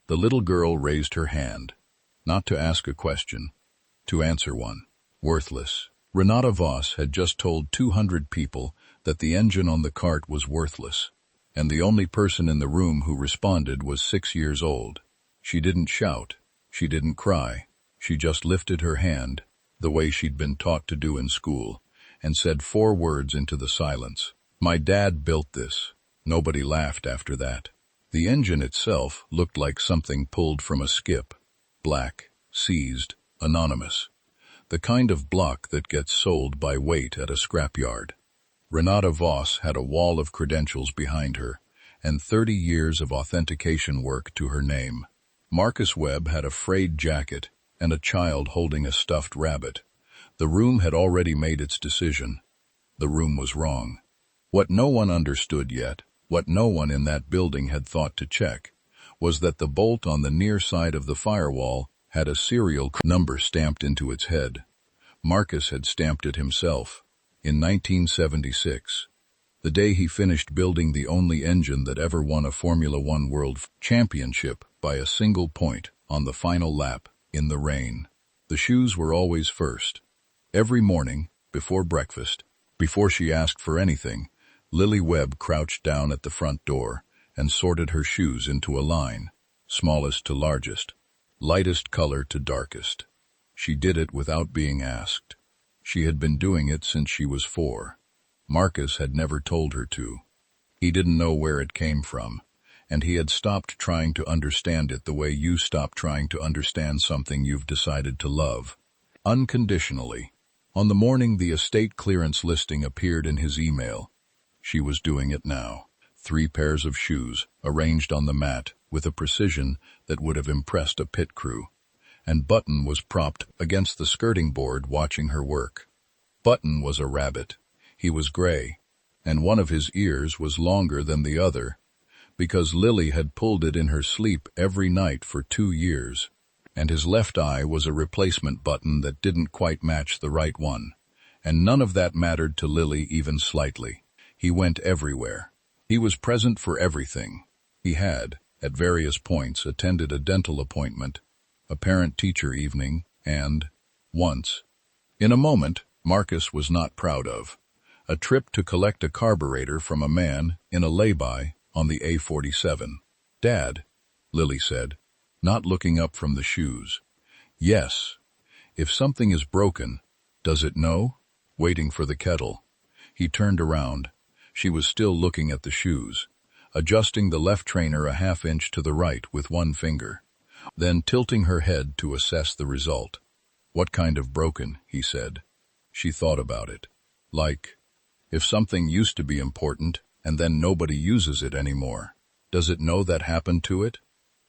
The little girl raised her hand, not to ask a question, to answer one. Worthless. Renata Voss had just told 200 people that the engine on the cart was worthless, and the only person in the room who responded was 6 years old. She didn't shout, she didn't cry, she just lifted her hand, the way she'd been taught to do in school, and said 4 words into the silence. My dad built this. Nobody laughed after that. The engine itself looked like something pulled from a skip. Black, seized, anonymous. The kind of block that gets sold by weight at a scrapyard. Renata Voss had a wall of credentials behind her, and 30 years of authentication work to her name. Marcus Webb had a frayed jacket and a child holding a stuffed rabbit. The room had already made its decision. The room was wrong. What no one understood yet, what no one in that building had thought to check, was that the bolt on the near side of the firewall had a serial number stamped into its head. Marcus had stamped it himself, in 1976, the day he finished building the only engine that ever won a Formula One World Championship by a single point on the final lap, in the rain. The shoes were always first. Every morning, before breakfast, before she asked for anything, Lily Webb crouched down at the front door and sorted her shoes into a line, smallest to largest, lightest color to darkest. She did it without being asked. She had been doing it since she was 4. Marcus had never told her to. He didn't know where it came from, and he had stopped trying to understand it the way you stop trying to understand something you've decided to love. Unconditionally. On the morning the estate clearance listing appeared in his email, she was doing it now. 3 pairs of shoes, arranged on the mat with a precision that would have impressed a pit crew, and Button was propped against the skirting board watching her work. Button was a rabbit. He was gray, and one of his ears was longer than the other, because Lily had pulled it in her sleep every night for 2 years, and his left eye was a replacement button that didn't quite match the right one, and none of that mattered to Lily even slightly. He went everywhere. He was present for everything. He had, at various points, attended a dental appointment, a parent-teacher evening, and, once, in a moment Marcus was not proud of, a trip to collect a carburetor from a man in a lay-by on the A47. Dad, Lily said, not looking up from the shoes. Yes. If something is broken, does it know? Waiting for the kettle. He turned around. She was still looking at the shoes, adjusting the left trainer a half inch to the right with one finger, then tilting her head to assess the result. What kind of broken, he said. She thought about it. Like, if something used to be important and then nobody uses it anymore, does it know that happened to it?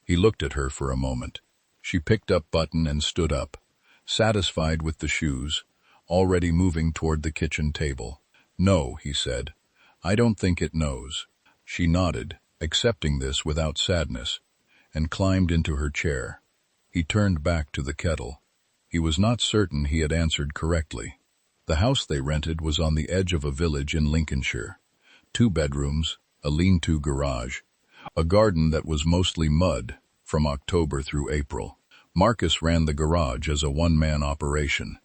He looked at her for a moment. She picked up Button and stood up, satisfied with the shoes, already moving toward the kitchen table. No, he said. I don't think it knows. She nodded, accepting this without sadness, and climbed into her chair. He turned back to the kettle. He was not certain he had answered correctly. The house they rented was on the edge of a village in Lincolnshire. 2 bedrooms, a lean-to garage, a garden that was mostly mud from October through April. Marcus ran the garage as a one-man operation.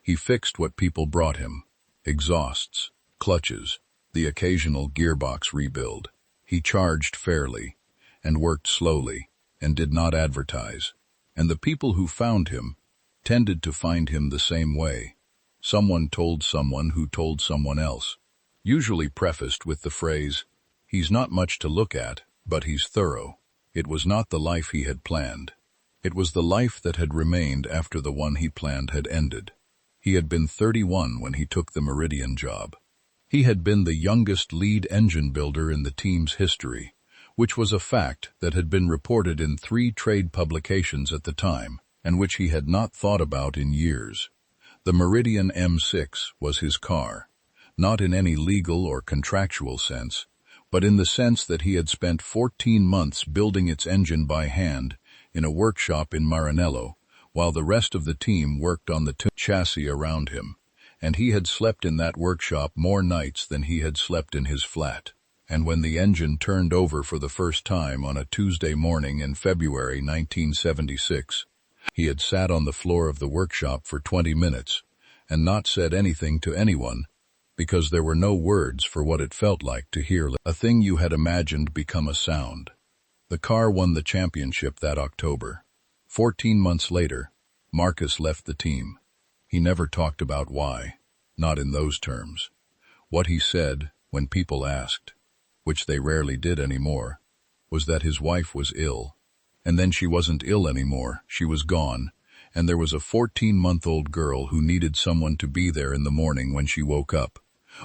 He fixed what people brought him: exhausts, clutches, the occasional gearbox rebuild. He charged fairly, and worked slowly, and did not advertise. And the people who found him tended to find him the same way. Someone told someone who told someone else, usually prefaced with the phrase, "He's not much to look at, but he's thorough." It was not the life he had planned. It was the life that had remained after the one he planned had ended. He had been 31 when he took the Meridian job. He had been the youngest lead engine builder in the team's history, which was a fact that had been reported in 3 trade publications at the time, and which he had not thought about in years. The Meridian M6 was his car, not in any legal or contractual sense, but in the sense that he had spent 14 months building its engine by hand in a workshop in Maranello, while the rest of the team worked on the chassis around him, and he had slept in that workshop more nights than he had slept in his flat. And when the engine turned over for the first time on a Tuesday morning in February 1976, he had sat on the floor of the workshop for 20 minutes and not said anything to anyone, because there were no words for what it felt like to hear a thing you had imagined become a sound. The car won the championship that October. 14 months later, Marcus left the team. He never talked about why, not in those terms. What he said, when people asked, which they rarely did anymore, was that his wife was ill. And then she wasn't ill anymore, she was gone, and there was a 14-month-old girl who needed someone to be there in the morning when she woke up.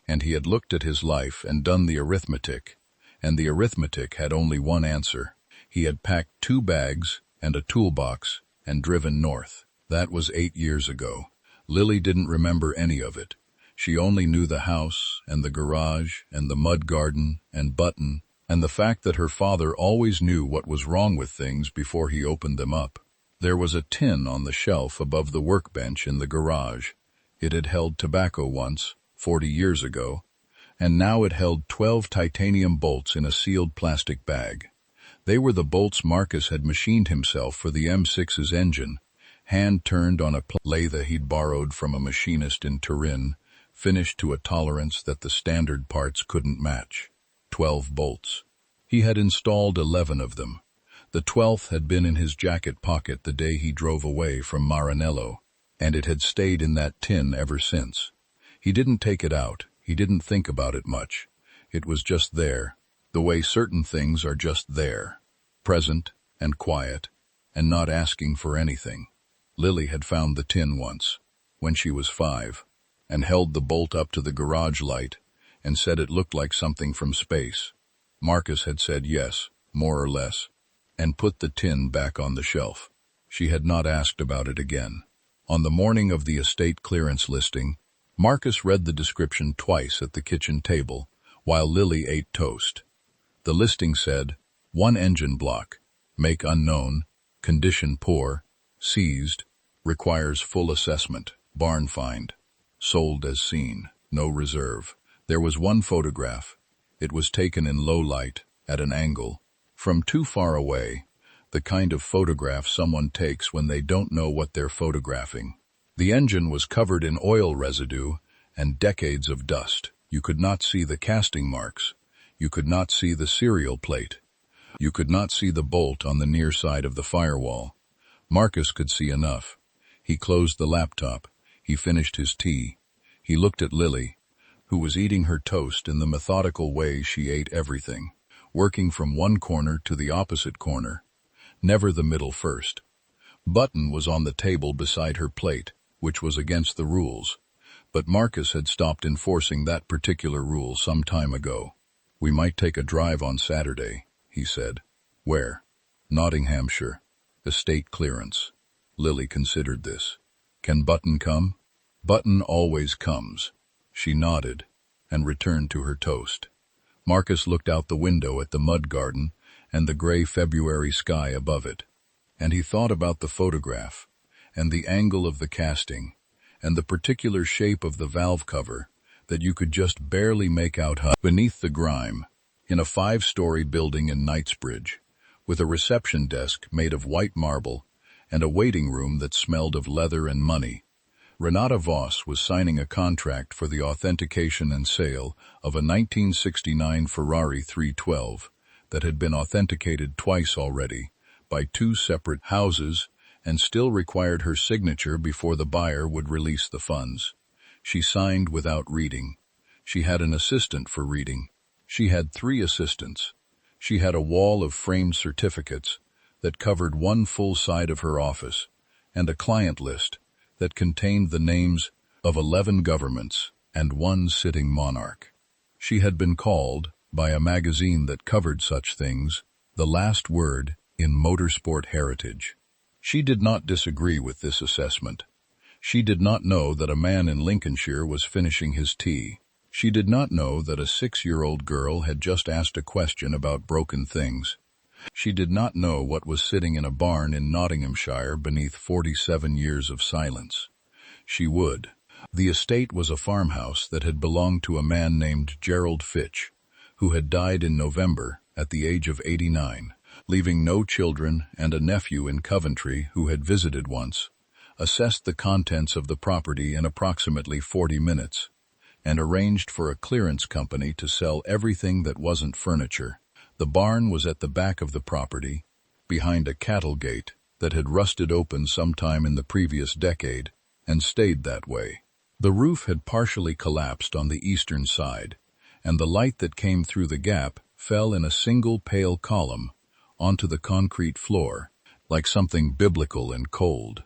And he had looked at his life and done the arithmetic, and the arithmetic had only one answer. He had packed 2 bags and a toolbox and driven north. That was 8 years ago. Lily didn't remember any of it. She only knew the house and the garage and the mud garden and Button, and the fact that her father always knew what was wrong with things before he opened them up. There was a tin on the shelf above the workbench in the garage. It had held tobacco once, 40 years ago, and now it held 12 titanium bolts in a sealed plastic bag. They were the bolts Marcus had machined himself for the M6's engine, hand-turned on a lathe he'd borrowed from a machinist in Turin, finished to a tolerance that the standard parts couldn't match. 12 bolts. He had installed 11 of them. The 12th had been in his jacket pocket the day he drove away from Maranello, and it had stayed in that tin ever since. He didn't take it out. He didn't think about it much. It was just there, the way certain things are just there, present and quiet, and not asking for anything. Lily had found the tin once, when she was 5, and held the bolt up to the garage light and said it looked like something from space. Marcus had said yes, more or less, and put the tin back on the shelf. She had not asked about it again. On the morning of the estate clearance listing, Marcus read the description twice at the kitchen table, while Lily ate toast. The listing said, 1 engine block, make unknown, condition poor, seized, requires full assessment, barn find, sold as seen, no reserve. There was 1 photograph. It was taken in low light, at an angle, from too far away, the kind of photograph someone takes when they don't know what they're photographing. The engine was covered in oil residue and decades of dust. You could not see the casting marks. You could not see the serial plate. You could not see the bolt on the near side of the firewall. Marcus could see enough. He closed the laptop. He finished his tea. He looked at Lily, who was eating her toast in the methodical way she ate everything, working from one corner to the opposite corner, never the middle first. Button was on the table beside her plate, which was against the rules, but Marcus had stopped enforcing that particular rule some time ago. "We might take a drive on Saturday," he said. "Where?" "Nottinghamshire. Estate clearance." Lily considered this. "Can Button come?" "Button always comes." She nodded and returned to her toast. Marcus looked out the window at the mud garden and the gray February sky above it, and he thought about the photograph and the angle of the casting and the particular shape of the valve cover that you could just barely make out beneath the grime, in a 5-story building in Knightsbridge, with a reception desk made of white marble and a waiting room that smelled of leather and money. Renata Voss was signing a contract for the authentication and sale of a 1969 Ferrari 312 that had been authenticated twice already by 2 separate houses and still required her signature before the buyer would release the funds. She signed without reading. She had an assistant for reading. She had 3 assistants. She had a wall of framed certificates that covered 1 full side of her office and a client list that contained the names of 11 governments and 1 sitting monarch. She had been called, by a magazine that covered such things, the last word in motorsport heritage. She did not disagree with this assessment. She did not know that a man in Lincolnshire was finishing his tea. She did not know that a 6-year-old girl had just asked a question about broken things. She did not know what was sitting in a barn in Nottinghamshire beneath 47 years of silence. She would. The estate was a farmhouse that had belonged to a man named Gerald Fitch, who had died in November at the age of 89, leaving no children and a nephew in Coventry who had visited once, assessed the contents of the property in approximately 40 minutes, and arranged for a clearance company to sell everything that wasn't furniture. The barn was at the back of the property, behind a cattle gate that had rusted open sometime in the previous decade and stayed that way. The roof had partially collapsed on the eastern side, and the light that came through the gap fell in a single pale column onto the concrete floor, like something biblical and cold.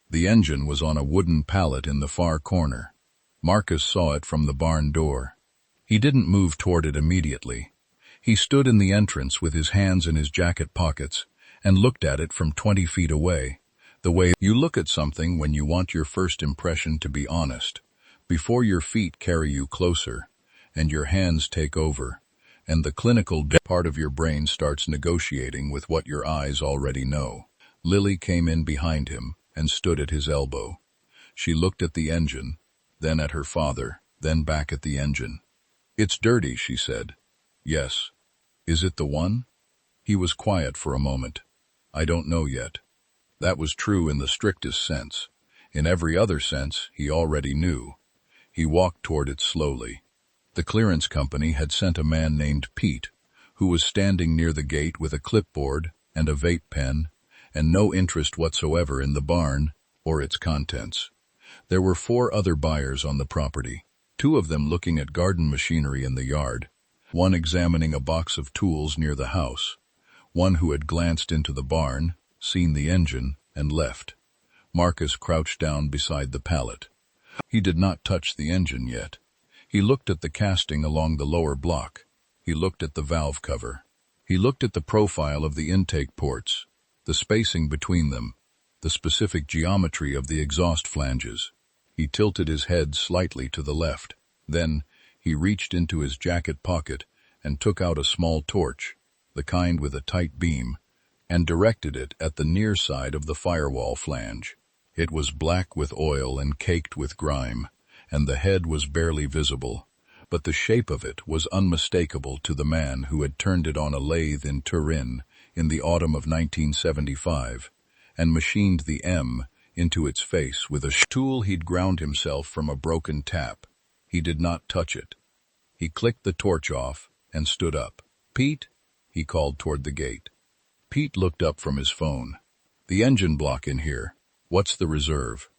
The engine was on a wooden pallet in the far corner. Marcus saw it from the barn door. He didn't move toward it immediately. He stood in the entrance with his hands in his jacket pockets and looked at it from 20 feet away, the way you look at something when you want your first impression to be honest, before your feet carry you closer and your hands take over, and the clinical part of your brain starts negotiating with what your eyes already know. Lily came in behind him and stood at his elbow. She looked at the engine, then at her father, then back at the engine. "It's dirty," she said. "Yes." "Is it the one?" He was quiet for a moment. "I don't know yet." That was true in the strictest sense. In every other sense, he already knew. He walked toward it slowly. The clearance company had sent a man named Pete, who was standing near the gate with a clipboard and a vape pen, and no interest whatsoever in the barn or its contents. There were 4 other buyers on the property, 2 of them looking at garden machinery in the yard, one examining a box of tools near the house, one who had glanced into the barn, seen the engine, and left. Marcus crouched down beside the pallet. He did not touch the engine yet. He looked at the casting along the lower block. He looked at the valve cover. He looked at the profile of the intake ports, the spacing between them, the specific geometry of the exhaust flanges. He tilted his head slightly to the left. Then he reached into his jacket pocket and took out a small torch, the kind with a tight beam, and directed it at the near side of the firewall flange. It was black with oil and caked with grime, and the head was barely visible, but the shape of it was unmistakable to the man who had turned it on a lathe in Turin in the autumn of 1975, and machined the M into its face with a tool he'd ground himself from a broken tap. He did not touch it. He clicked the torch off and stood up. "Pete," he called toward the gate. Pete looked up from his phone. "The engine block in here. What's the reserve?"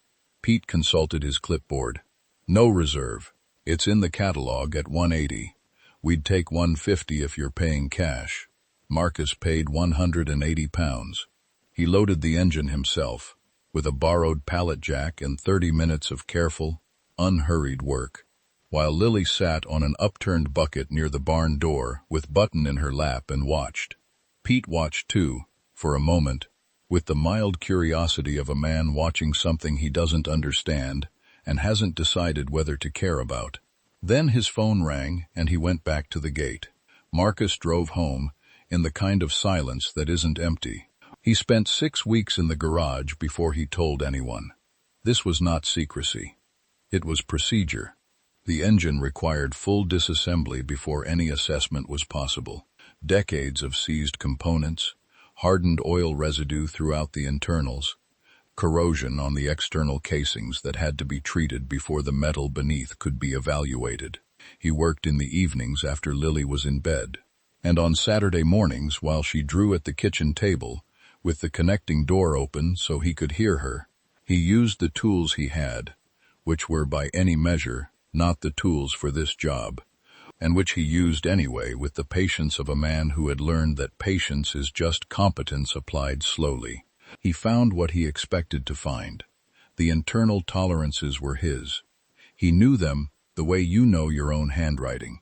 Pete consulted his clipboard. "No reserve. It's in the catalog at 180. We'd take 150 if you're paying cash." Marcus paid £180. He loaded the engine himself, with a borrowed pallet jack and 30 minutes of careful, unhurried work, while Lily sat on an upturned bucket near the barn door with Button in her lap and watched. Pete watched too, for a moment, with the mild curiosity of a man watching something he doesn't understand and hasn't decided whether to care about. Then his phone rang and he went back to the gate. Marcus drove home in the kind of silence that isn't empty. He spent 6 weeks in the garage before he told anyone. This was not secrecy. It was procedure. The engine required full disassembly before any assessment was possible. Decades of seized components, hardened oil residue throughout the internals, corrosion on the external casings that had to be treated before the metal beneath could be evaluated. He worked in the evenings after Lily was in bed, and on Saturday mornings while she drew at the kitchen table, with the connecting door open so he could hear her. He used the tools he had, which were by any measure not the tools for this job, and which he used anyway with the patience of a man who had learned that patience is just competence applied slowly. He found what he expected to find. The internal tolerances were his. He knew them the way you know your own handwriting,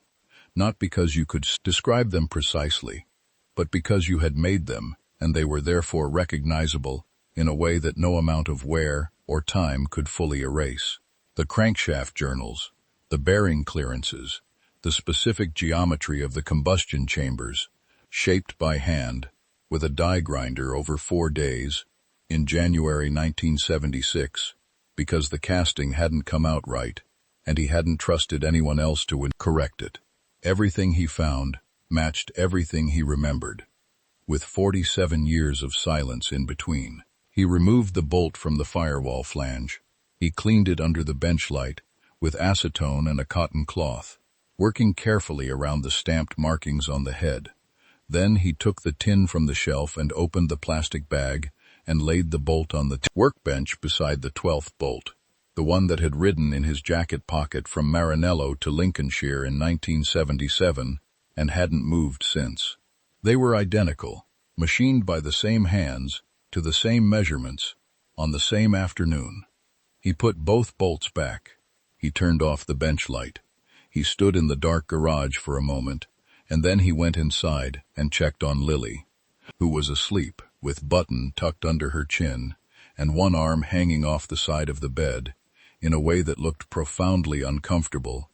not because you could describe them precisely, but because you had made them, and they were therefore recognizable in a way that no amount of wear or time could fully erase. The crankshaft journals, the bearing clearances, the specific geometry of the combustion chambers, shaped by hand, with a die grinder over 4 days, in January 1976, because the casting hadn't come out right, and he hadn't trusted anyone else to correct it. Everything he found matched everything he remembered, with 47 years of silence in between. He removed the bolt from the firewall flange. He cleaned it under the bench light with acetone and a cotton cloth, working carefully around the stamped markings on the head. Then he took the tin from the shelf and opened the plastic bag and laid the bolt on the workbench beside the 12th bolt, the one that had ridden in his jacket pocket from Maranello to Lincolnshire in 1977 and hadn't moved since. They were identical, machined by the same hands, to the same measurements, on the same afternoon. He put both bolts back. He turned off the bench light. He stood in the dark garage for a moment, and then he went inside and checked on Lily, who was asleep, with button tucked under her chin and one arm hanging off the side of the bed, in a way that looked profoundly uncomfortable,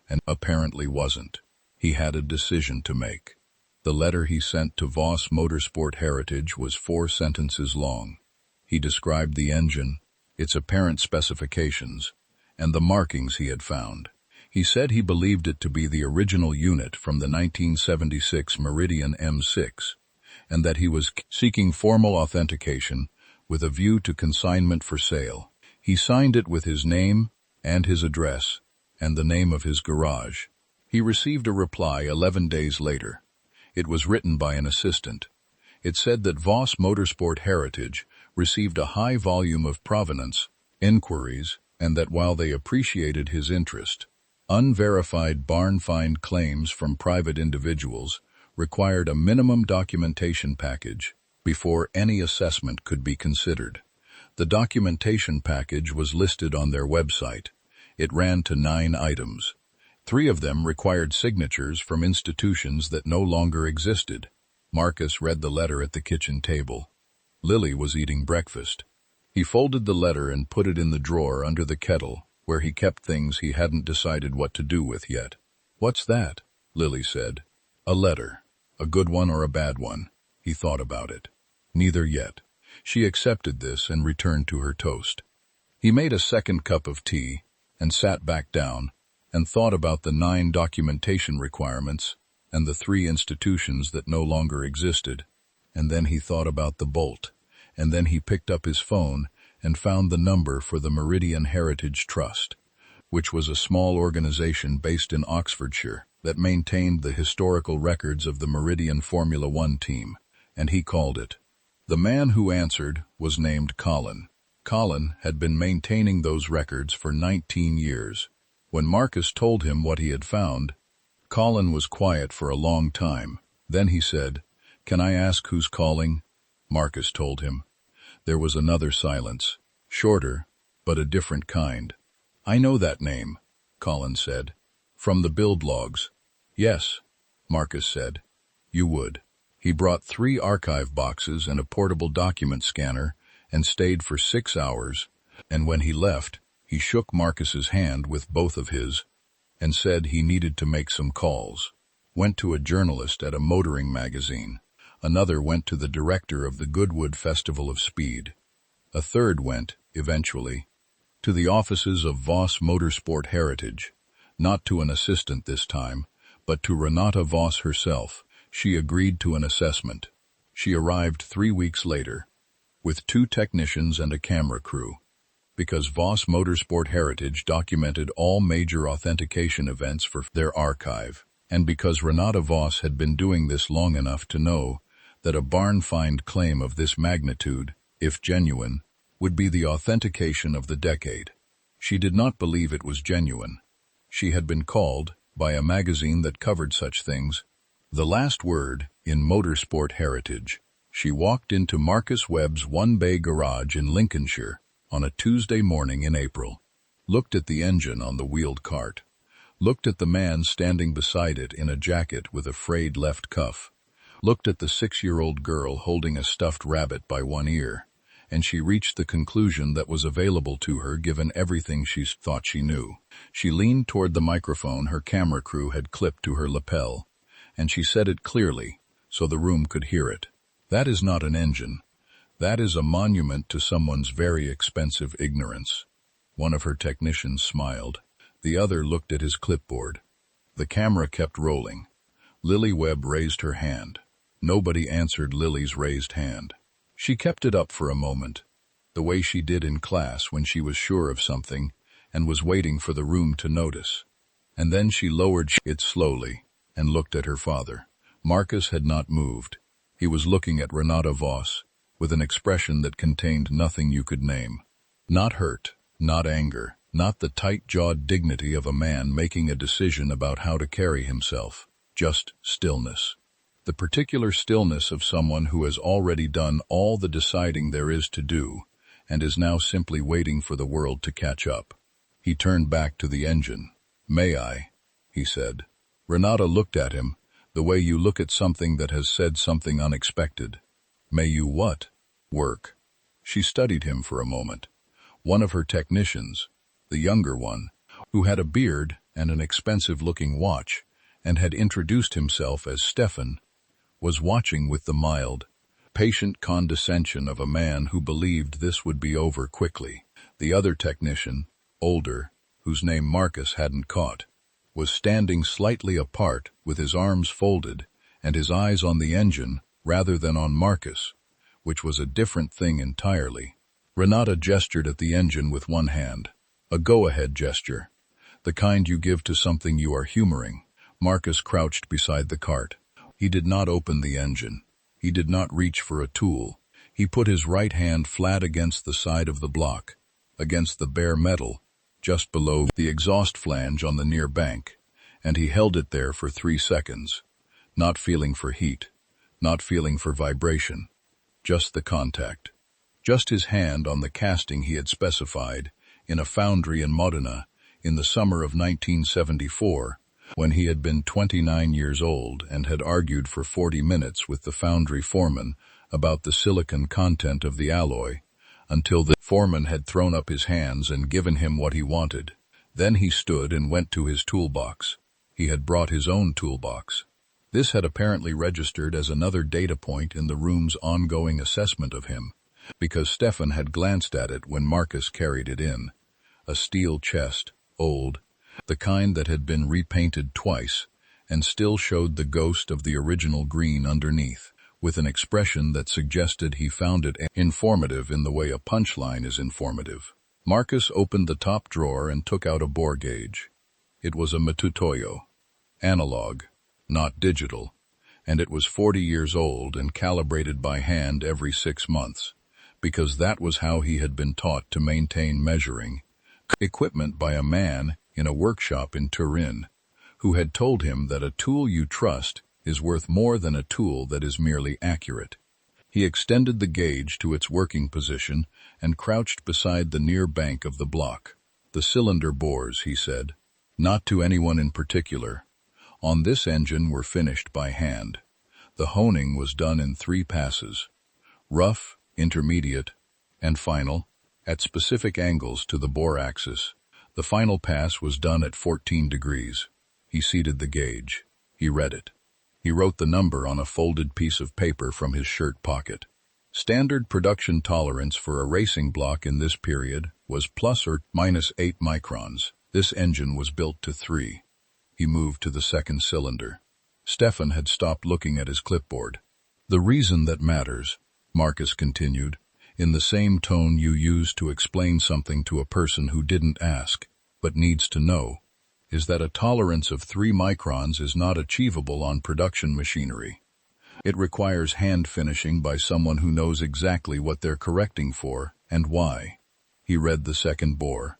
and apparently wasn't. He had a decision to make. The letter he sent to Voss Motorsport Heritage was 4 sentences long. He described the engine, its apparent specifications, and the markings he had found. He said he believed it to be the original unit from the 1976 Meridian M6, and that he was seeking formal authentication with a view to consignment for sale. He signed it with his name and his address and the name of his garage. He received a reply 11 days later. It was written by an assistant. It said that Voss Motorsport Heritage received a high volume of provenance inquiries, and that while they appreciated his interest, unverified barn find claims from private individuals required a minimum documentation package before any assessment could be considered. The documentation package was listed on their website. It ran to 9 items. 3 of them required signatures from institutions that no longer existed. Marcus read the letter at the kitchen table. Lily was eating breakfast. He folded the letter and put it in the drawer under the kettle, where he kept things he hadn't decided what to do with yet. "What's that?" Lily said. "A letter. A good one or a bad one?" He thought about it. Neither yet. She accepted this and returned to her toast. He made a second cup of tea and sat back down and thought about the 9 documentation requirements and the 3 institutions that no longer existed. And then he thought about the bolt, and then he picked up his phone and found the number for the Meridian Heritage Trust, which was a small organization based in Oxfordshire that maintained the historical records of the Meridian Formula 1 team, and he called it. The man who answered was named Colin. Colin had been maintaining those records for 19 years. When Marcus told him what he had found, Colin was quiet for a long time. Then he said, "Can I ask who's calling?" Marcus told him. There was another silence, shorter, but a different kind. "I know that name," Colin said. "From the build logs." "Yes," Marcus said. "You would." He brought 3 archive boxes and a portable document scanner and stayed for 6 hours, and when he left, he shook Marcus's hand with both of his and said he needed to make some calls. Went to a journalist at a motoring magazine. Another went to the director of the Goodwood Festival of Speed. A third went, eventually, to the offices of Voss Motorsport Heritage, not to an assistant this time, but to Renata Voss herself. She agreed to an assessment. She arrived 3 weeks later, with 2 technicians and a camera crew. Because Voss Motorsport Heritage documented all major authentication events for their archive, and because Renata Voss had been doing this long enough to know that a barn find claim of this magnitude, if genuine, would be the authentication of the decade. She did not believe it was genuine. She had been called, by a magazine that covered such things, the last word in motorsport heritage. She walked into Marcus Webb's one-bay garage in Lincolnshire on a Tuesday morning in April, looked at the engine on the wheeled cart, looked at the man standing beside it in a jacket with a frayed left cuff, looked at the 6-year-old girl holding a stuffed rabbit by one ear, and she reached the conclusion that was available to her given everything she thought she knew. She leaned toward the microphone her camera crew had clipped to her lapel, and she said it clearly so the room could hear it. "That is not an engine. That is a monument to someone's very expensive ignorance." One of her technicians smiled. The other looked at his clipboard. The camera kept rolling. Lily Webb raised her hand. Nobody answered Lily's raised hand. She kept it up for a moment, the way she did in class when she was sure of something and was waiting for the room to notice. And then she lowered it slowly and looked at her father. Marcus had not moved. He was looking at Renata Voss with an expression that contained nothing you could name. Not hurt, not anger, not the tight-jawed dignity of a man making a decision about how to carry himself. Just stillness. The particular stillness of someone who has already done all the deciding there is to do and is now simply waiting for the world to catch up. He turned back to the engine. "May I?" he said. Renata looked at him, the way you look at something that has said something unexpected. "May you what?" "Work." She studied him for a moment. One of her technicians, the younger one, who had a beard and an expensive-looking watch, and had introduced himself as Stefan, was watching with the mild, patient condescension of a man who believed this would be over quickly. The other technician, older, whose name Marcus hadn't caught, was standing slightly apart with his arms folded and his eyes on the engine rather than on Marcus, which was a different thing entirely. Renata gestured at the engine with one hand, a go-ahead gesture, the kind you give to something you are humoring. Marcus crouched beside the cart. He did not open the engine. He did not reach for a tool. He put his right hand flat against the side of the block, against the bare metal, just below the exhaust flange on the near bank, and he held it there for 3 seconds, not feeling for heat, not feeling for vibration, just the contact, just his hand on the casting he had specified in a foundry in Modena in the summer of 1974, when he had been 29 years old and had argued for 40 minutes with the foundry foreman about the silicon content of the alloy, until the foreman had thrown up his hands and given him what he wanted. Then he stood and went to his toolbox. He had brought his own toolbox. This had apparently registered as another data point in the room's ongoing assessment of him, because Stefan had glanced at it when Marcus carried it in. A steel chest, old, the kind that had been repainted twice, and still showed the ghost of the original green underneath, with an expression that suggested he found it informative in the way a punchline is informative. Marcus opened the top drawer and took out a bore gauge. It was a Matutoyo, analog, not digital, and it was 40 years old and calibrated by hand every 6 months, because that was how he had been taught to maintain measuring equipment by a man in a workshop in Turin, who had told him that a tool you trust is worth more than a tool that is merely accurate. He extended the gauge to its working position and crouched beside the near bank of the block. "The cylinder bores," he said. "Not to anyone in particular. On this engine were finished by hand. The honing was done in 3 passes, rough, intermediate, and final, at specific angles to the bore axis. The final pass was done at 14 degrees. He seated the gauge. He read it. He wrote the number on a folded piece of paper from his shirt pocket. Standard production tolerance for a racing block in this period was plus or minus 8 microns. This engine was built to 3. He moved to the second cylinder. Stefan had stopped looking at his clipboard. "The reason that matters," Marcus continued, in the same tone you use to explain something to a person who didn't ask, but needs to know, is that a tolerance of 3 microns is not achievable on production machinery. It requires hand finishing by someone who knows exactly what they're correcting for and why. He read the second bore,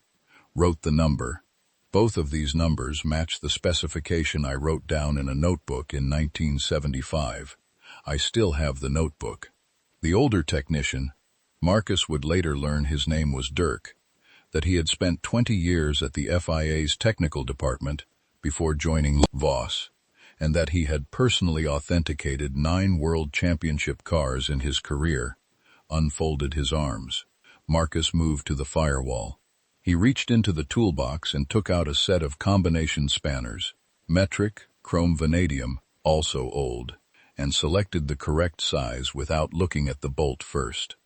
wrote the number. Both of these numbers match the specification I wrote down in a notebook in 1975. I still have the notebook. The older technician, Marcus would later learn his name was Dirk, that he had spent 20 years at the FIA's technical department before joining Voss, and that he had personally authenticated 9 world championship cars in his career, unfolded his arms. Marcus moved to the firewall. He reached into the toolbox and took out a set of combination spanners, metric, chrome vanadium, also old, and selected the correct size without looking at the bolt first.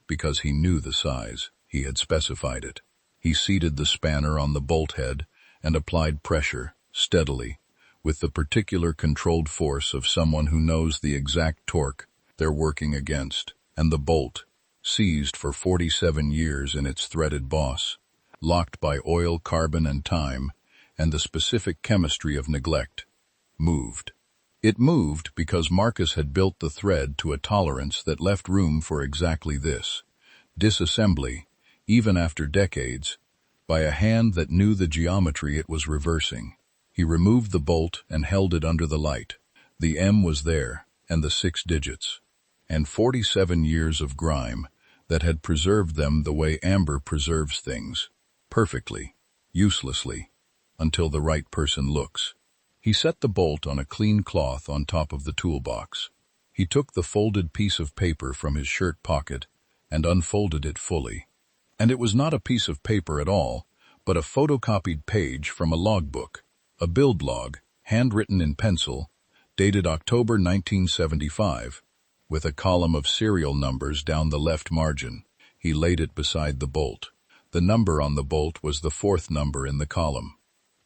Because he knew the size, he had specified it. He seated the spanner on the bolt head and applied pressure, steadily, with the particular controlled force of someone who knows the exact torque they're working against, and the bolt, seized for 47 years in its threaded boss, locked by oil, carbon, and time, and the specific chemistry of neglect, moved. It moved because Marcus had built the thread to a tolerance that left room for exactly this, disassembly, even after decades, by a hand that knew the geometry it was reversing. He removed the bolt and held it under the light. The M was there, and the 6 digits, and 47 years of grime that had preserved them the way amber preserves things, perfectly, uselessly, until the right person looks. He set the bolt on a clean cloth on top of the toolbox. He took the folded piece of paper from his shirt pocket and unfolded it fully. And it was not a piece of paper at all, but a photocopied page from a logbook, a build log, handwritten in pencil, dated October 1975, with a column of serial numbers down the left margin. He laid it beside the bolt. The number on the bolt was the 4th number in the column.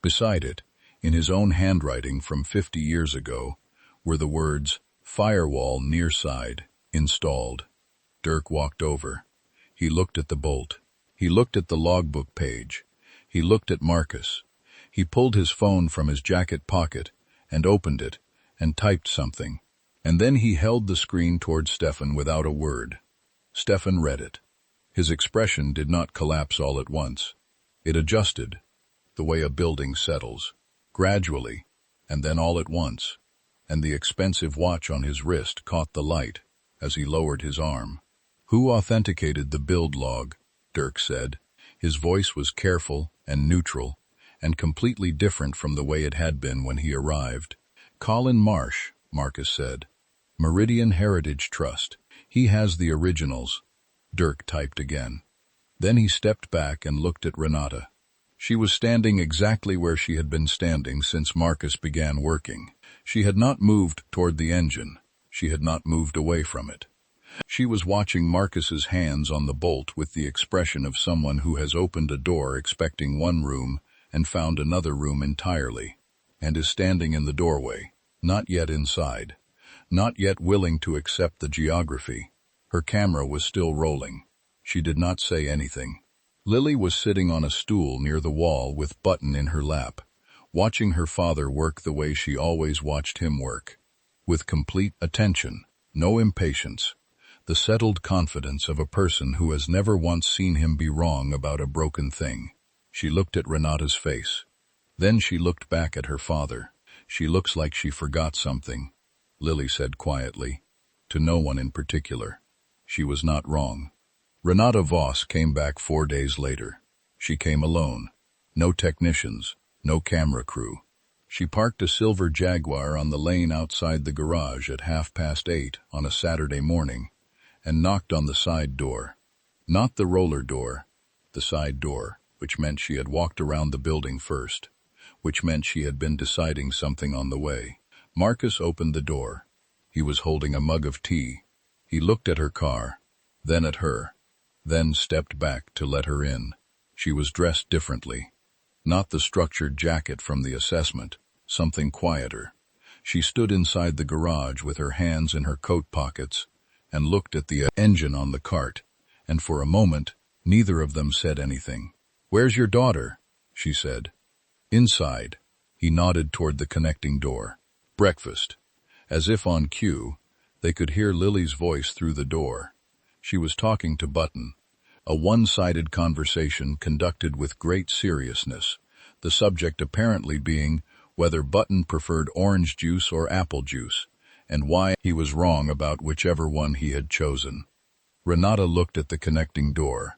Beside it, in his own handwriting from 50 years ago, were the words, "Firewall near side, installed." Dirk walked over. He looked at the bolt. He looked at the logbook page. He looked at Marcus. He pulled his phone from his jacket pocket and opened it and typed something. And then he held the screen toward Stefan without a word. Stefan read it. His expression did not collapse all at once. It adjusted, the way a building settles, gradually, and then all at once, and the expensive watch on his wrist caught the light as he lowered his arm. "Who authenticated the build log?" Dirk said. His voice was careful and neutral, and completely different from the way it had been when he arrived. "Colin Marsh," Marcus said. "Meridian Heritage Trust. He has the originals." Dirk typed again. Then he stepped back and looked at Renata. She was standing exactly where she had been standing since Marcus began working. She had not moved toward the engine. She had not moved away from it. She was watching Marcus's hands on the bolt with the expression of someone who has opened a door expecting one room and found another room entirely, and is standing in the doorway, not yet inside, not yet willing to accept the geography. Her camera was still rolling. She did not say anything. Lily was sitting on a stool near the wall with Button in her lap, watching her father work the way she always watched him work, with complete attention, no impatience, the settled confidence of a person who has never once seen him be wrong about a broken thing. She looked at Renata's face. Then she looked back at her father. "She looks like she forgot something," Lily said quietly, to no one in particular. She was not wrong. Renata Voss came back 4 days later. She came alone. No technicians, no camera crew. She parked a silver Jaguar on the lane outside the garage at 8:30 on a Saturday morning and knocked on the side door. Not the roller door, the side door, which meant she had walked around the building first, which meant she had been deciding something on the way. Marcus opened the door. He was holding a mug of tea. He looked at her car, then at her, then stepped back to let her in. She was dressed differently. Not the structured jacket from the assessment, something quieter. She stood inside the garage with her hands in her coat pockets and looked at the engine on the cart, and for a moment, neither of them said anything. "Where's your daughter?" she said. "Inside." He nodded toward the connecting door. "Breakfast." As if on cue, they could hear Lily's voice through the door. She was talking to Button. A one-sided conversation conducted with great seriousness, the subject apparently being whether Button preferred orange juice or apple juice, and why he was wrong about whichever one he had chosen. Renata looked at the connecting door.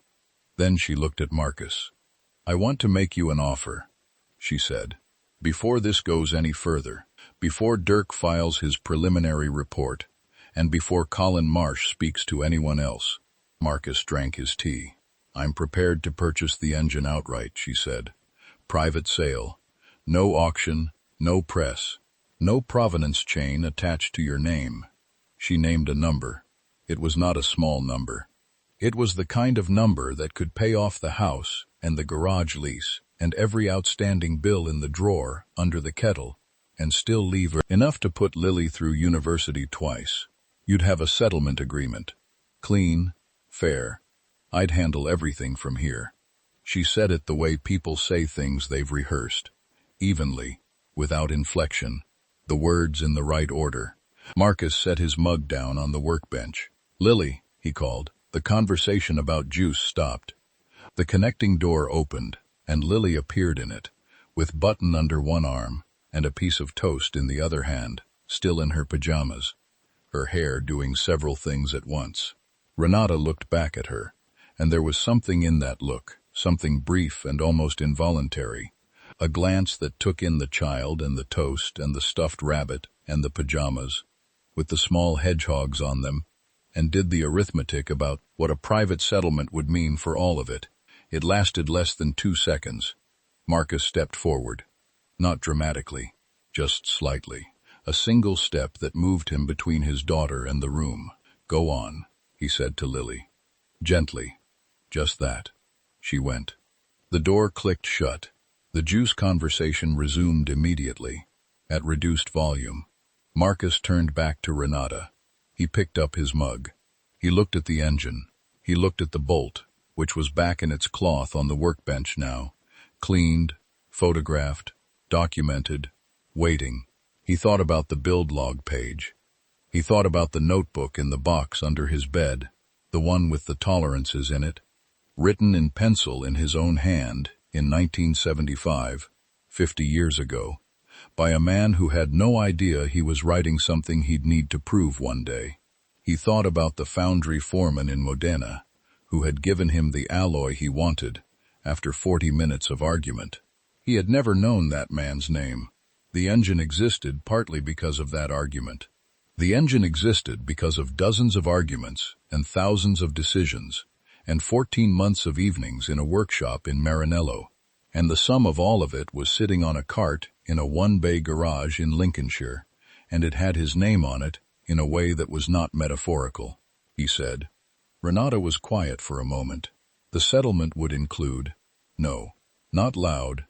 Then she looked at Marcus. "I want to make you an offer," she said. "Before this goes any further, before Dirk files his preliminary report, and before Colin Marsh speaks to anyone else." Marcus drank his tea. "I'm prepared to purchase the engine outright," she said. "Private sale. No auction, no press, no provenance chain attached to your name." She named a number. It was not a small number. It was the kind of number that could pay off the house and the garage lease and every outstanding bill in the drawer under the kettle and still leave her enough to put Lily through university twice. You'd have a settlement agreement. Clean, fair. I'd handle everything from here. She said it the way people say things they've rehearsed. Evenly, without inflection. The words in the right order. Marcus set his mug down on the workbench. "Lily," he called. The conversation about juice stopped. The connecting door opened, and Lily appeared in it, with Button under one arm and a piece of toast in the other hand, still in her pajamas, her hair doing several things at once. Renata looked back at her, and there was something in that look, something brief and almost involuntary, a glance that took in the child and the toast and the stuffed rabbit and the pajamas, with the small hedgehogs on them, and did the arithmetic about what a private settlement would mean for all of it. It lasted less than 2 seconds. Marcus stepped forward. Not dramatically, just slightly. A single step that moved him between his daughter and the room. "Go on," he said to Lily. Gently. Just that. She went. The door clicked shut. The juice conversation resumed immediately, at reduced volume. Marcus turned back to Renata. He picked up his mug. He looked at the engine. He looked at the bolt, which was back in its cloth on the workbench now, cleaned, photographed, documented, waiting. He thought about the build log page. He thought about the notebook in the box under his bed, the one with the tolerances in it, written in pencil in his own hand in 1975, 50 years ago, by a man who had no idea he was writing something he'd need to prove one day. He thought about the foundry foreman in Modena, who had given him the alloy he wanted after 40 minutes of argument. He had never known that man's name. The engine existed partly because of that argument. The engine existed because of dozens of arguments and thousands of decisions, and 14 months of evenings in a workshop in Maranello, and the sum of all of it was sitting on a cart in a one-bay garage in Lincolnshire, and it had his name on it in a way that was not metaphorical, he said. Renata was quiet for a moment. The settlement would include, no, not loud,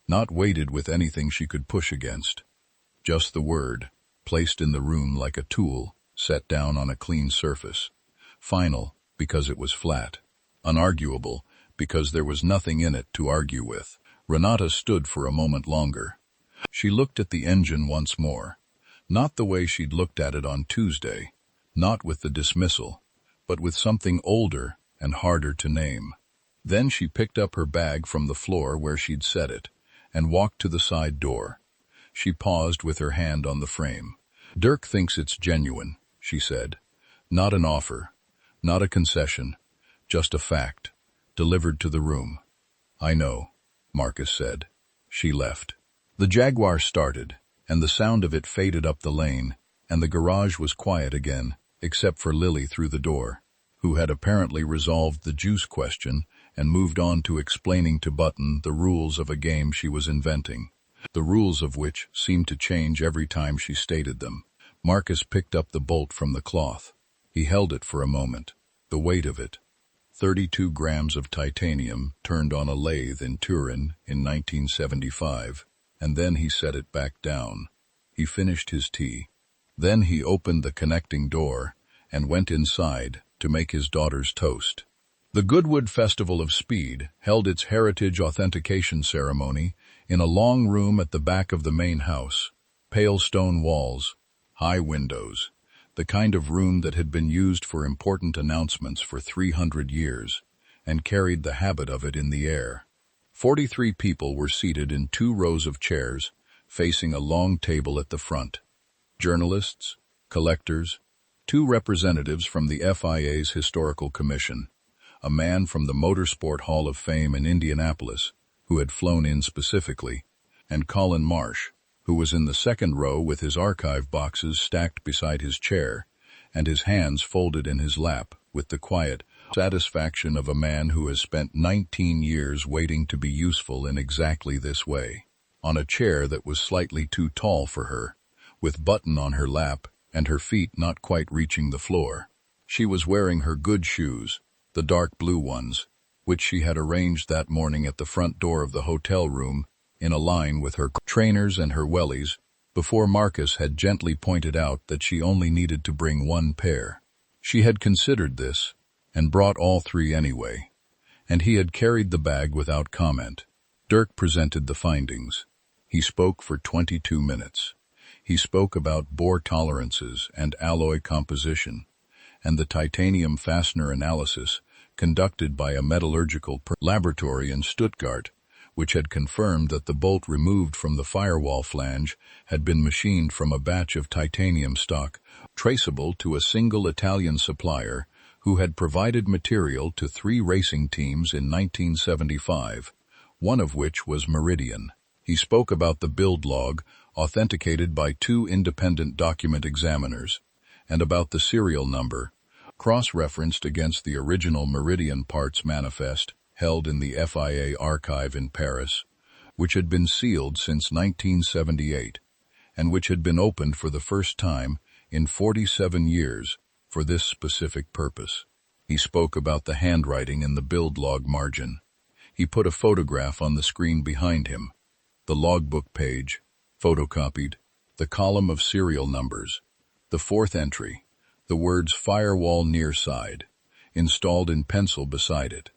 not weighted with anything she could push against, just the word, placed in the room like a tool, set down on a clean surface. Final, because it was flat. Unarguable, because there was nothing in it to argue with. Renata stood for a moment longer. She looked at the engine once more. Not the way she'd looked at it on Tuesday, not with the dismissal, but with something older and harder to name. Then she picked up her bag from the floor where she'd set it, and walked to the side door. She paused with her hand on the frame. "Dirk thinks it's genuine," she said. "Not an offer, not a concession, just a fact, delivered to the room." "I know," Marcus said. She left. The Jaguar started, and the sound of it faded up the lane, and the garage was quiet again, except for Lily through the door, who had apparently resolved the juice question and moved on to explaining to Button the rules of a game she was inventing, the rules of which seemed to change every time she stated them. Marcus picked up the bolt from the cloth. He held it for a moment. The weight of it, 32 grams of titanium turned on a lathe in Turin in 1975, and then he set it back down. He finished his tea. Then he opened the connecting door and went inside to make his daughter's toast. The Goodwood Festival of Speed held its heritage authentication ceremony in a long room at the back of the main house. Pale stone walls, high windows, the kind of room that had been used for important announcements for 300 years, and carried the habit of it in the air. 43 people were seated in 2 rows of chairs, facing a long table at the front. Journalists, collectors, 2 representatives from the FIA's Historical Commission, a man from the Motorsport Hall of Fame in Indianapolis, who had flown in specifically, and Colin Marsh, who was in the second row with his archive boxes stacked beside his chair, and his hands folded in his lap with the quiet satisfaction of a man who has spent 19 years waiting to be useful in exactly this way. On a chair that was slightly too tall for her, with Button on her lap and her feet not quite reaching the floor. She was wearing her good shoes, the dark blue ones, which she had arranged that morning at the front door of the hotel room in a line with her trainers and her wellies, before Marcus had gently pointed out that she only needed to bring one pair. She had considered this, and brought all three anyway, and he had carried the bag without comment. Dirk presented the findings. He spoke for 22 minutes. He spoke about bore tolerances and alloy composition, and the titanium fastener analysis conducted by a metallurgical laboratory in Stuttgart, which had confirmed that the bolt removed from the firewall flange had been machined from a batch of titanium stock, traceable to a single Italian supplier who had provided material to 3 racing teams in 1975, one of which was Meridian. He spoke about the build log, authenticated by 2 independent document examiners, and about the serial number, cross-referenced against the original Meridian parts manifest held in the FIA archive in Paris, which had been sealed since 1978, and which had been opened for the first time in 47 years for this specific purpose. He spoke about the handwriting in the build log margin. He put a photograph on the screen behind him, the logbook page, photocopied, the column of serial numbers, the 4th entry, the words firewall near side, installed in pencil beside it.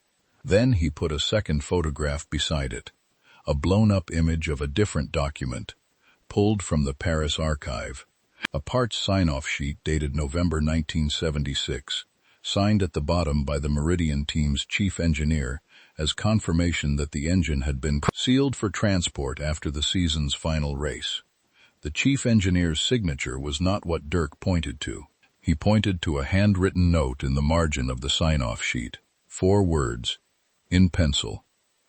Then he put a second photograph beside it, a blown-up image of a different document, pulled from the Paris archive, a parts sign-off sheet dated November 1976, signed at the bottom by the Meridian team's chief engineer as confirmation that the engine had been sealed for transport after the season's final race. The chief engineer's signature was not what Dirk pointed to. He pointed to a handwritten note in the margin of the sign-off sheet, 4 words, in pencil,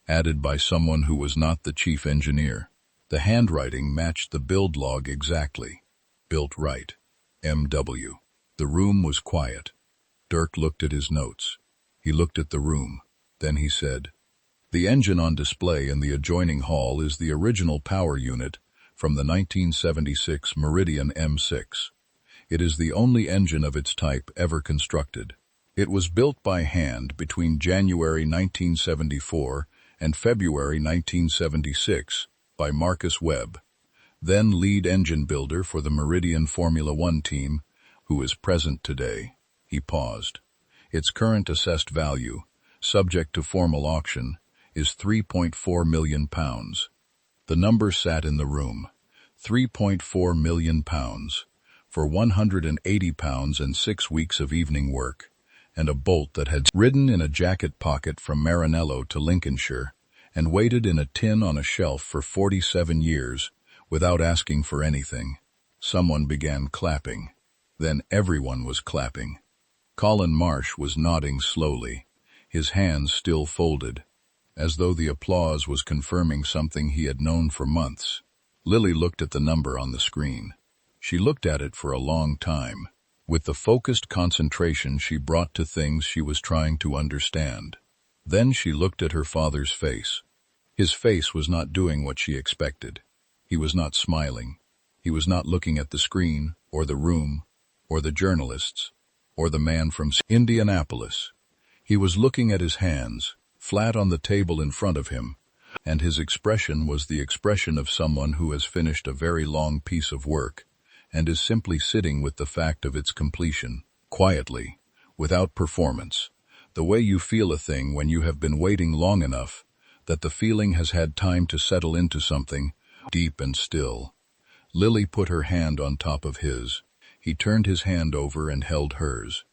added by someone who was not the chief engineer. The handwriting matched the build log exactly. Built right. M.W. The room was quiet. Dirk looked at his notes. He looked at the room. Then he said, "The engine on display in the adjoining hall is the original power unit from the 1976 Meridian M6. It is the only engine of its type ever constructed. It was built by hand between January 1974 and February 1976 by Marcus Webb, then lead engine builder for the Meridian Formula 1 team, who is present today." He paused. "Its current assessed value, subject to formal auction, is £3.4 million. The number sat in the room. £3.4 million for £180 and 6 weeks of evening work, and a bolt that had ridden in a jacket pocket from Maranello to Lincolnshire, and waited in a tin on a shelf for 47 years, without asking for anything. Someone began clapping. Then everyone was clapping. Colin Marsh was nodding slowly, his hands still folded, as though the applause was confirming something he had known for months. Lily looked at the number on the screen. She looked at it for a long time, with the focused concentration she brought to things she was trying to understand. Then she looked at her father's face. His face was not doing what she expected. He was not smiling. He was not looking at the screen, or the room, or the journalists, or the man from Indianapolis. He was looking at his hands, flat on the table in front of him, and his expression was the expression of someone who has finished a very long piece of work, and is simply sitting with the fact of its completion, quietly, without performance, the way you feel a thing when you have been waiting long enough that the feeling has had time to settle into something deep and still. Lily put her hand on top of his. He turned his hand over and held hers.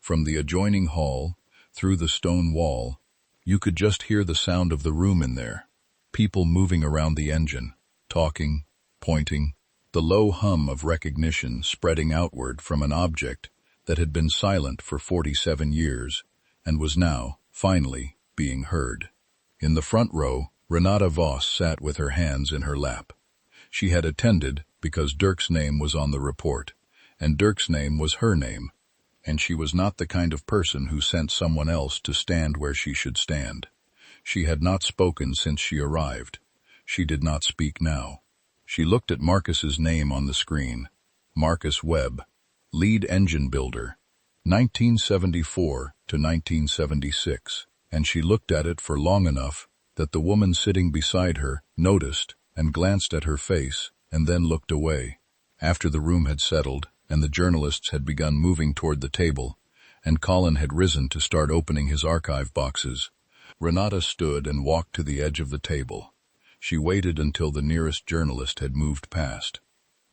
From the adjoining hall, through the stone wall, you could just hear the sound of the room in there, people moving around the engine, talking, pointing, the low hum of recognition spreading outward from an object that had been silent for 47 years and was now, finally, being heard. In the front row, Renata Voss sat with her hands in her lap. She had attended because Dirk's name was on the report, and Dirk's name was her name, and she was not the kind of person who sent someone else to stand where she should stand. She had not spoken since she arrived. She did not speak now. She looked at Marcus's name on the screen. Marcus Webb, lead engine builder, 1974 to 1976, and she looked at it for long enough that the woman sitting beside her noticed and glanced at her face and then looked away. After the room had settled, and the journalists had begun moving toward the table, and Colin had risen to start opening his archive boxes, Renata stood and walked to the edge of the table. She waited until the nearest journalist had moved past.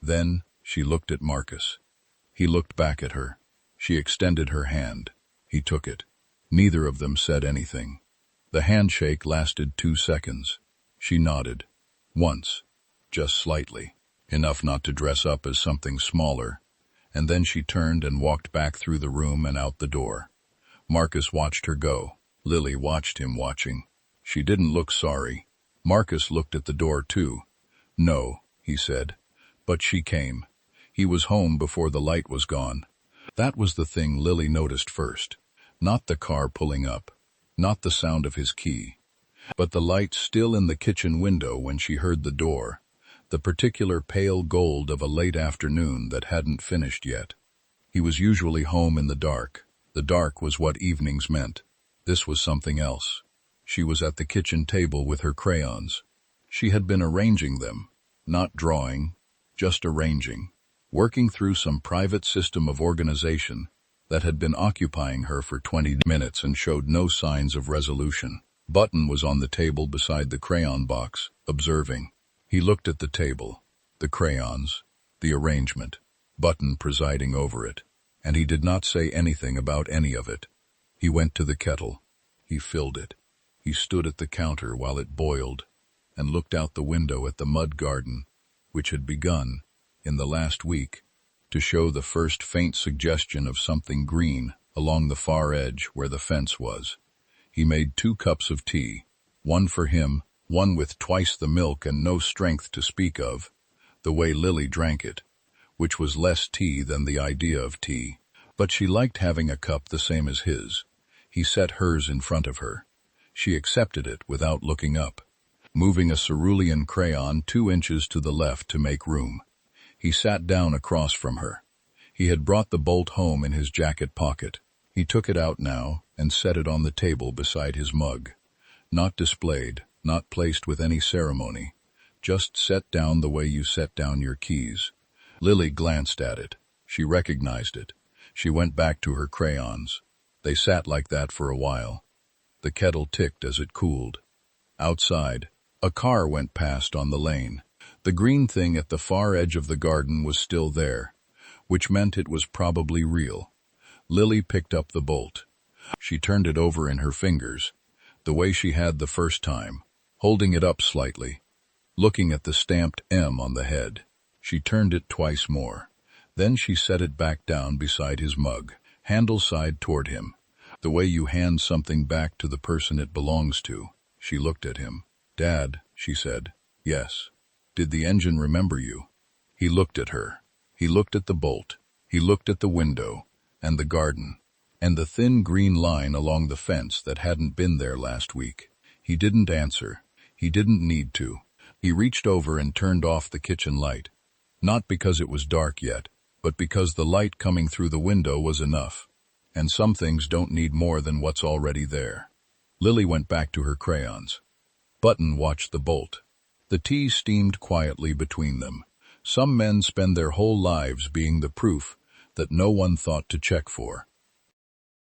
Then she looked at Marcus. He looked back at her. She extended her hand. He took it. Neither of them said anything. The handshake lasted 2 seconds. She nodded. Once. Just slightly. Enough not to dress up as something smaller. And then she turned and walked back through the room and out the door. Marcus watched her go. Lily watched him watching. She didn't look sorry. Marcus looked at the door too. No, he said. But she came. He was home before the light was gone. That was the thing Lily noticed first. Not the car pulling up. Not the sound of his key. But the light still in the kitchen window when she heard the door. The particular pale gold of a late afternoon that hadn't finished yet. He was usually home in the dark. The dark was what evenings meant. This was something else. She was at the kitchen table with her crayons. She had been arranging them. Not drawing, just arranging. Working through some private system of organization that had been occupying her for 20 minutes and showed no signs of resolution. Button was on the table beside the crayon box, observing. He looked at the table, the crayons, the arrangement, Button presiding over it, and he did not say anything about any of it. He went to the kettle. He filled it. He stood at the counter while it boiled and looked out the window at the mud garden, which had begun, in the last week, to show the first faint suggestion of something green along the far edge where the fence was. He made 2 cups of tea, one for him, one with twice the milk and no strength to speak of, the way Lily drank it, which was less tea than the idea of tea. But she liked having a cup the same as his. He set hers in front of her. She accepted it without looking up, moving a cerulean crayon 2 inches to the left to make room. He sat down across from her. He had brought the bolt home in his jacket pocket. He took it out now and set it on the table beside his mug. Not displayed, not placed with any ceremony, just set down the way you set down your keys. Lily glanced at it. She recognized it. She went back to her crayons. They sat like that for a while. The kettle ticked as it cooled. Outside, a car went past on the lane. The green thing at the far edge of the garden was still there, which meant it was probably real. Lily picked up the bolt. She turned it over in her fingers, the way she had the first time, holding it up slightly, looking at the stamped M on the head. She turned it twice more. Then she set it back down beside his mug, handle side toward him, the way you hand something back to the person it belongs to. She looked at him. "Dad," she said. "Yes." "Did the engine remember you?" He looked at her. He looked at the bolt. He looked at the window, and the garden, and the thin green line along the fence that hadn't been there last week. He didn't answer. He didn't need to. He reached over and turned off the kitchen light. Not because it was dark yet, but because the light coming through the window was enough. And some things don't need more than what's already there. Lily went back to her crayons. Button watched the bolt. The tea steamed quietly between them. Some men spend their whole lives being the proof that no one thought to check for.